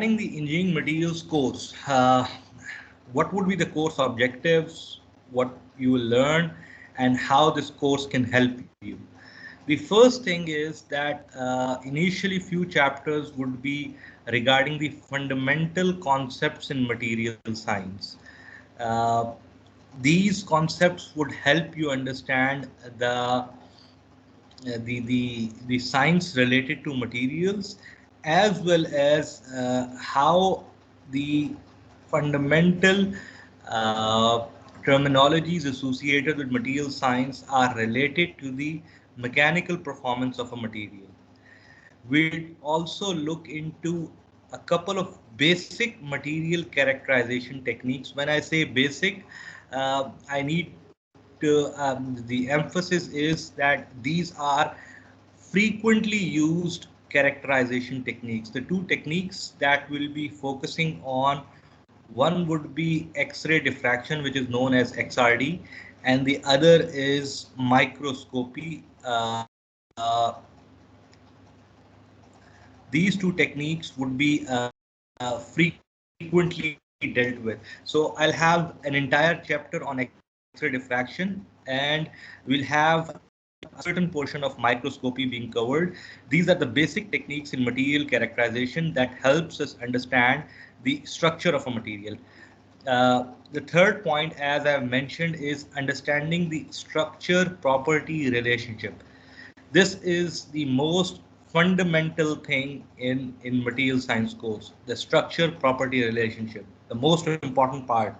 the engineering materials course, what would be the course objectives, what you will learn, and how this course can help you? The first thing is that initially few chapters would be regarding the fundamental concepts in material science. Uh, these concepts would help you understand the science related to materials, as well as how the fundamental uh, terminologies associated with material science are related to the mechanical performance of a material. We'll also look into a couple of basic material characterization techniques. When I say basic, I need to, the emphasis is that these are frequently used characterization techniques. The two techniques that we'll be focusing on, one would be X-ray diffraction, which is known as XRD, and the other is microscopy. These two techniques would be frequently dealt with. So I'll have an entire chapter on X-ray diffraction, and we'll have a certain portion of microscopy being covered. These are the basic techniques in material characterization that helps us understand the structure of a material. The third point, as I've mentioned, is understanding the structure property relationship. This is the most fundamental thing in material science course, the structure property relationship, the most important part.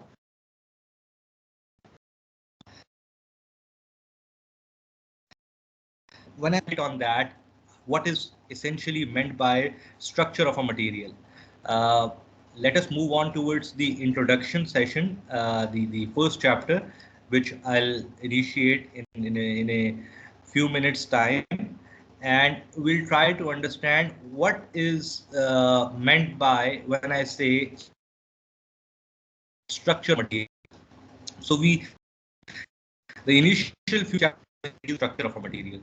When I on that, what is essentially meant by structure of a material? Uh, Let us move on towards the introduction session, the first chapter, which I'll initiate in a few minutes time, and we'll try to understand what is meant by when I say structure material. So the initial few chapters is structure of a material,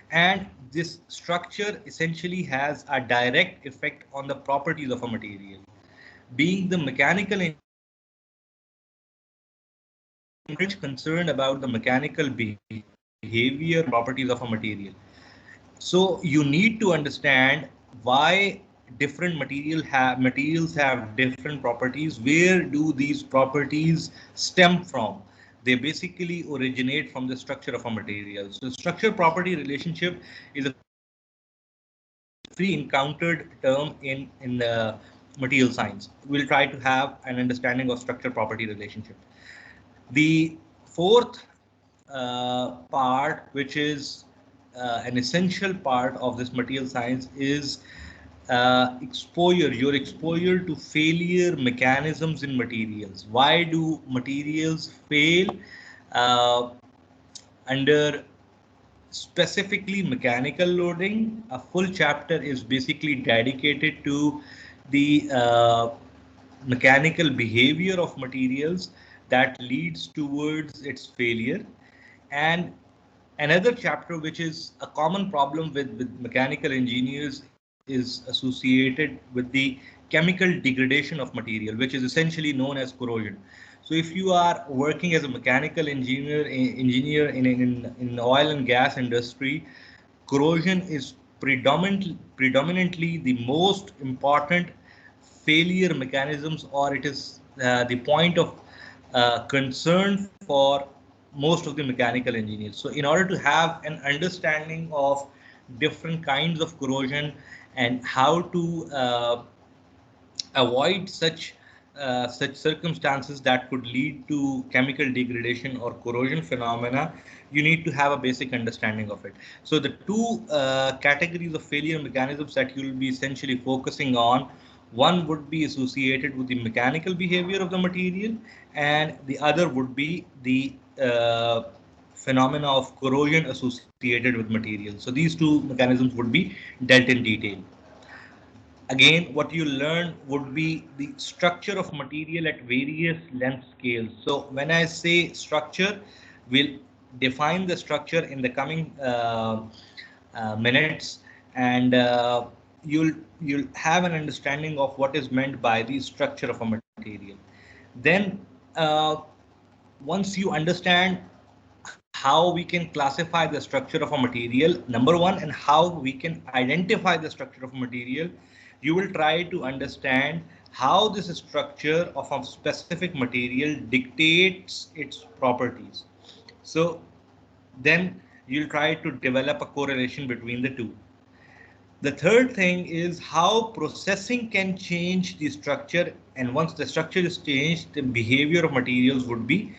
and this structure essentially has a direct effect on the properties of a material. Being the mechanical engineer concerned about the mechanical behavior properties of a material. So you need to understand why different materials have different properties. Where do these properties stem from? They basically originate from the structure of a material. So structure property relationship is a free encountered term in material science. We'll try to have an understanding of structure property relationship. The fourth part, which is an essential part of this material science, is your exposure to failure mechanisms in materials. Why do materials fail uh, under specifically mechanical loading? A full chapter is basically dedicated to the mechanical behavior of materials that leads towards its failure. And another chapter, which is a common problem with mechanical engineers, is associated with the chemical degradation of material, which is essentially known as corrosion. So if you are working as a mechanical engineer in oil and gas industry, corrosion is predominantly the most important failure mechanisms, or it is the point of concern for most of the mechanical engineers. So in order to have an understanding of different kinds of corrosion and how to avoid such circumstances that could lead to chemical degradation or corrosion phenomena, you need to have a basic understanding of it. So the two categories of failure mechanisms that you will be essentially focusing on, one would be associated with the mechanical behavior of the material, and the other would be the phenomena of corrosion associated with materials. So these two mechanisms would be dealt in detail. Again, what you learn would be the structure of material at various length scales. So when I say structure, we'll define the structure in the coming minutes. And you'll have an understanding of what is meant by the structure of a material. Then once you understand how we can classify the structure of a material, number one, and how we can identify the structure of a material, you will try to understand how this structure of a specific material dictates its properties. So then you'll try to develop a correlation between the two. The third thing is how processing can change the structure, and once the structure is changed, the behavior of materials would be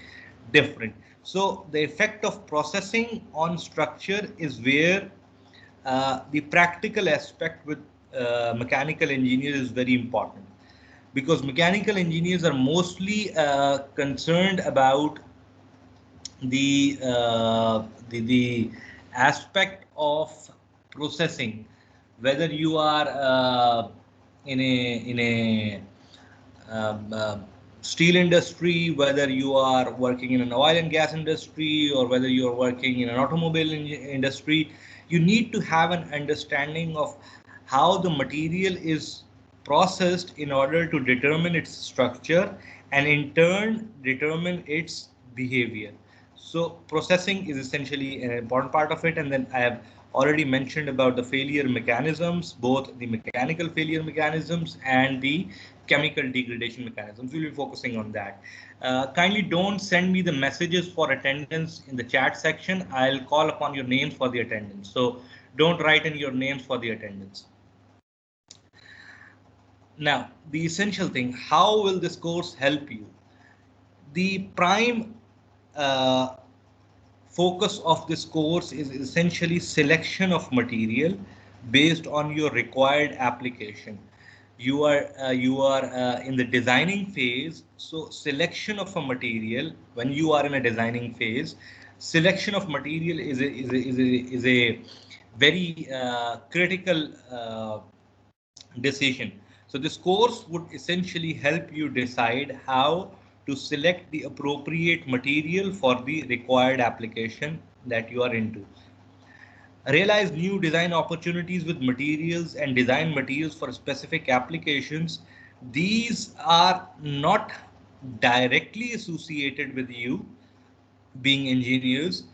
different. So the effect of processing on structure is where the practical aspect with mechanical engineers is very important, because mechanical engineers are mostly concerned about the aspect of processing, whether you are in a steel industry, whether you are working in an oil and gas industry, or whether you are working in an automobile industry. You need to have an understanding of how the material is processed in order to determine its structure and in turn determine its behavior. So processing is essentially an important part of it. And then I have already mentioned about the failure mechanisms, both the mechanical failure mechanisms and the chemical degradation mechanisms. We'll be focusing on that. Kindly don't send me the messages for attendance in the chat section. I'll call upon your names for the attendance. So don't write in your names for the attendance. Now, the essential thing, how will this course help you? The prime focus of this course is essentially selection of material based on your required application. You are in the designing phase, so selection of a material, when you are in a designing phase, selection of material is a very critical decision. So this course would essentially help you decide how to select the appropriate material for the required application that you are into. Realize new design opportunities with materials and design materials for specific applications. These are not directly associated with you being engineers.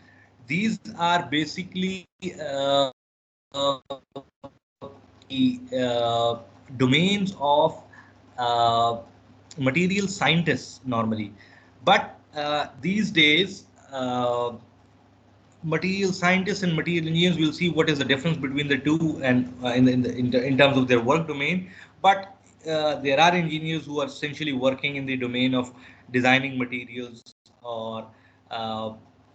These are basically the domains of uh, material scientists normally. But these days, material scientists and material engineers will see what is the difference between the two, and in terms of their work domain. But there are engineers who are essentially working in the domain of designing materials or uh,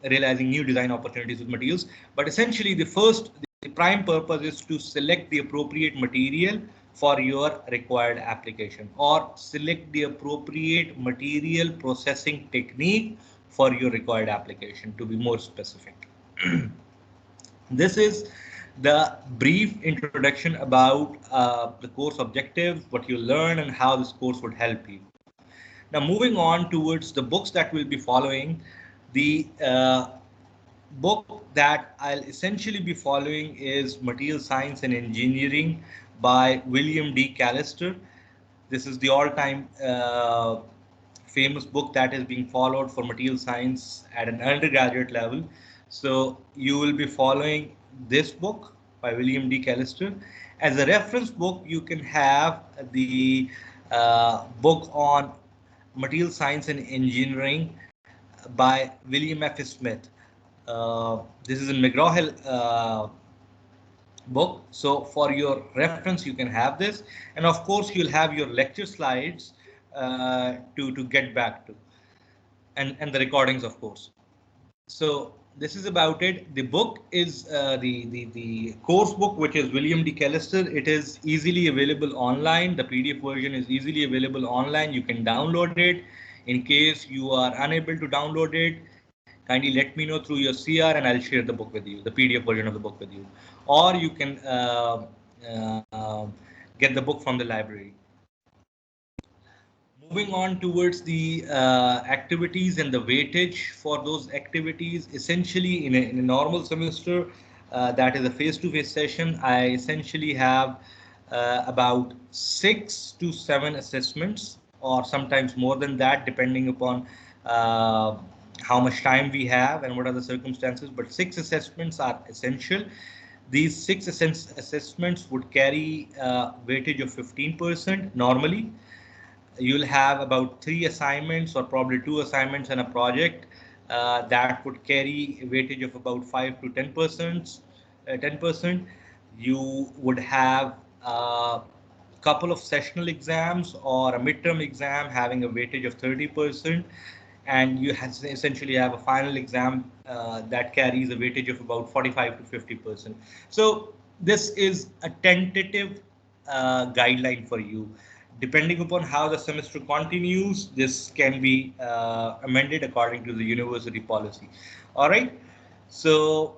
realizing new design opportunities with materials. But essentially, the prime purpose is to select the appropriate material for your required application, or select the appropriate material processing technique for your required application, to be more specific. This is the brief introduction about the course objectives, what you learn, and how this course would help you. Now, moving on towards the books that we'll be following, the book that I'll essentially be following is Material Science and Engineering by W.D.Callister. This is the all-time famous book that is being followed for material science at an undergraduate level. So you will be following this book by W.D.Callister. As a reference book, you can have the book on material science and engineering by William F.Smith. This is a McGraw-Hill book. So for your reference, you can have this. And of course, you'll have your lecture slides to get back to, and the recordings, of course. So this is about it. The book is the course book, which is W.D.Callister. It is easily available online. The PDF version is easily available online. You can download it. In case you are unable to download it, kindly let me know through your CR and I'll share the book with you, the PDF version of the book with you. Or you can get the book from the library. Moving on towards the activities and the weightage for those activities, essentially in a normal semester, that is a face-to-face session, I essentially have about 6 to 7 assessments, or sometimes more than that, depending upon uh, how much time we have and what are the circumstances. But 6 assessments are essential. These assessments would carry weightage of 15% normally. You'll have about 3 assignments or probably 2 assignments in a project that would carry a weightage of about 5 to 10%. 10%. You would have a couple of sessional exams or a midterm exam having a weightage of 30%, and you essentially have a final exam that carries a weightage of about 45 to 50%. So this is a tentative guideline for you. Depending upon how the semester continues, this can be amended according to the university policy. All right. So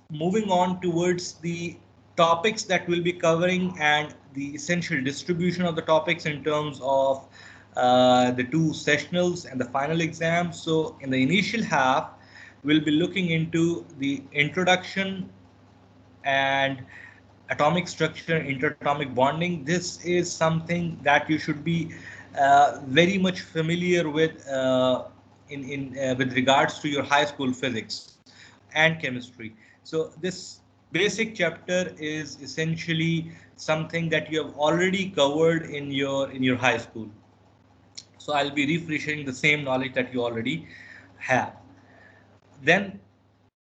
moving on towards the topics that we'll be covering and the essential distribution of the topics in terms of the 2 sessionals and the final exam. So in the initial half, we'll be looking into the introduction and atomic structure, interatomic bonding. This is something that you should be very much familiar with in with regards to your high school physics and chemistry. So this basic chapter is essentially something that you have already covered in your high school. So I'll be refreshing the same knowledge that you already have. Then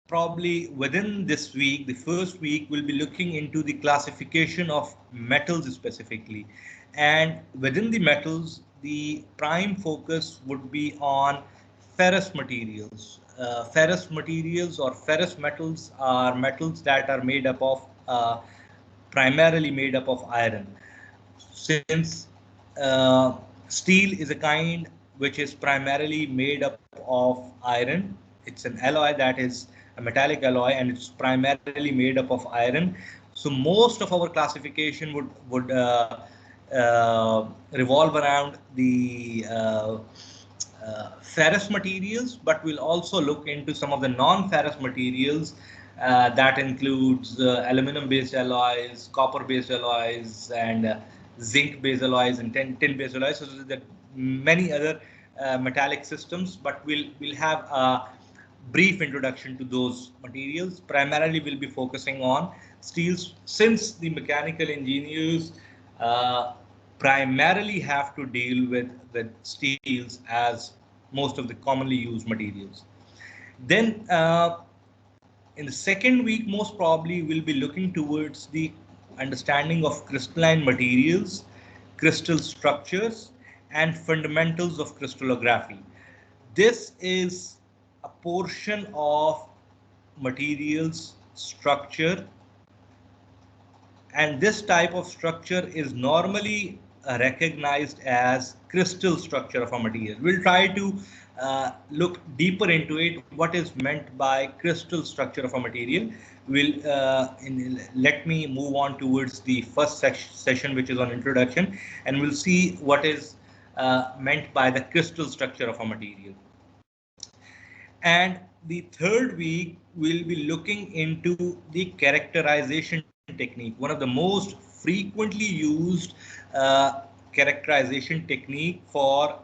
probably within this week, the first week, we'll be looking into the classification of metals specifically. And within the metals, the prime focus would be on ferrous materials. Ferrous materials or ferrous metals are metals that are made up of primarily made up of iron. Since steel is a kind which is primarily made up of iron, it's an alloy that is a metallic alloy, and it's primarily made up of iron. So most of our classification would revolve around the ferrous materials, but we'll also look into some of the non-ferrous materials. That includes aluminum-based alloys, copper-based alloys, and zinc-based alloys, and tin-based alloys. So there are many other metallic systems, but we'll have a brief introduction to those materials. Primarily, we'll be focusing on steels, since the mechanical engineers primarily have to deal with steels as most of the commonly used materials. Then in the second week, most probably we'll be looking towards the understanding of crystalline materials, crystal structures, and fundamentals of crystallography. This is a portion of materials structure, and this type of structure is normally recognized as crystal structure of a material. We'll try to look deeper into it, what is meant by crystal structure of a material. Let me move on towards the first session, which is on introduction, and we'll see what is meant by the crystal structure of a material. And the third week, we'll be looking into the characterization technique, one of the most frequently used characterization technique for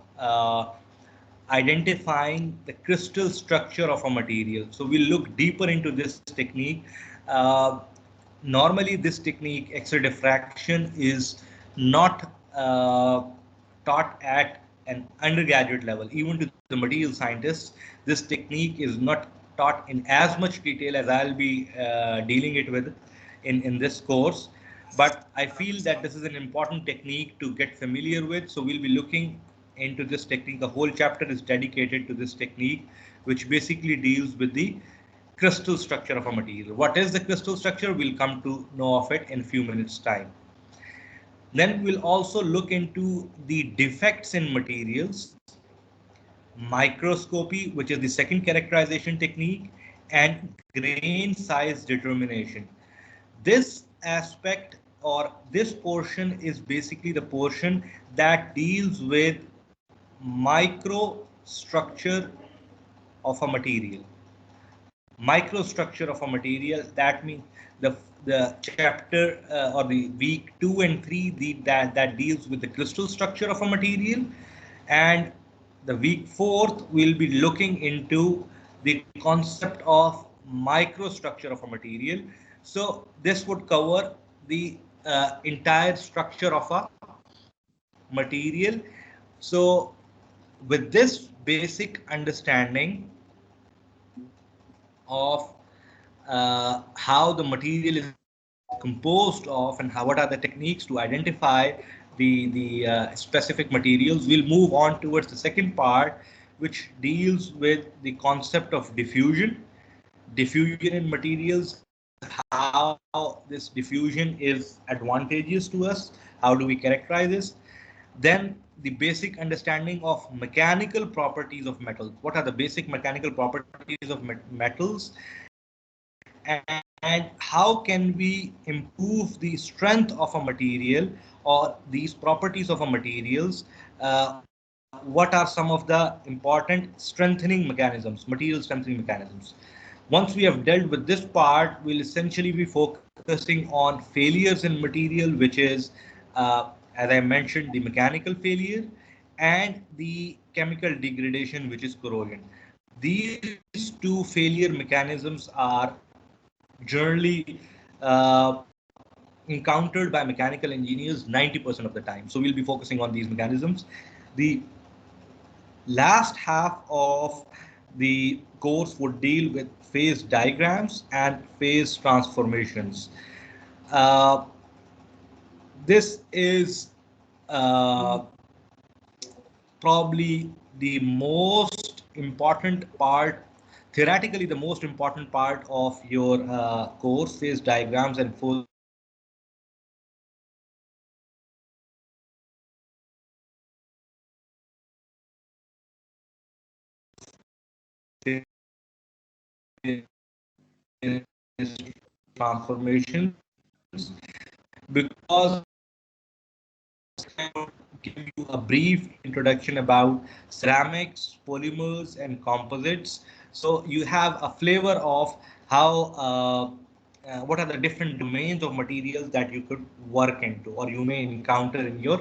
identifying the crystal structure of a material. So we'll look deeper into this technique. Normally, this technique, X-ray diffraction, is not taught at an undergraduate level. Even to the material scientists, this technique is not taught in as much detail as I'll be dealing it with in this course. But I feel that this is an important technique to get familiar with. So we'll be looking into this technique. The whole chapter is dedicated to this technique, which basically deals with the crystal structure of a material. What is the crystal structure? We'll come to know of it in a few minutes' time. Then we'll also look into the defects in materials, microscopy, which is the second characterization technique, and grain size determination. This aspect or this portion is basically the portion that deals with microstructure of a material. microstructure of a material. That means the chapter or the week 2 and 3 that deals with the crystal structure of a material, and the week 4th we'll be looking into the concept of microstructure of a material. So this would cover the entire structure of a material. So with this basic understanding of how the material is composed of and what are the techniques to identify the specific materials, we'll move on towards the second part, which deals with the concept of diffusion in materials, how this diffusion is advantageous to us, how do we characterize this. Then the basic understanding of mechanical properties of metals. What are the basic mechanical properties of metals, and how can we improve the strength of a material or these properties of a materials. What are some of the important strengthening mechanisms, material strengthening mechanisms. Once we have dealt with this part, we'll essentially be focusing on failures in material, which is, as I mentioned, the mechanical failure and the chemical degradation, which is corrosion. These two failure mechanisms are generally encountered by mechanical engineers 90% of the time. So we'll be focusing on these mechanisms. The last half of the course would deal with phase diagrams and phase transformations. Uh, this is uh, probably the most important part, theoretically the most important part of your course, phase diagrams and transformations, because I would give you a brief introduction about ceramics, polymers, and composites. So you have a flavor of how what are the different domains of materials that you could work into or you may encounter in your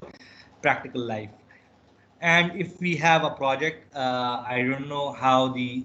practical life. And if we have a project, I don't know how the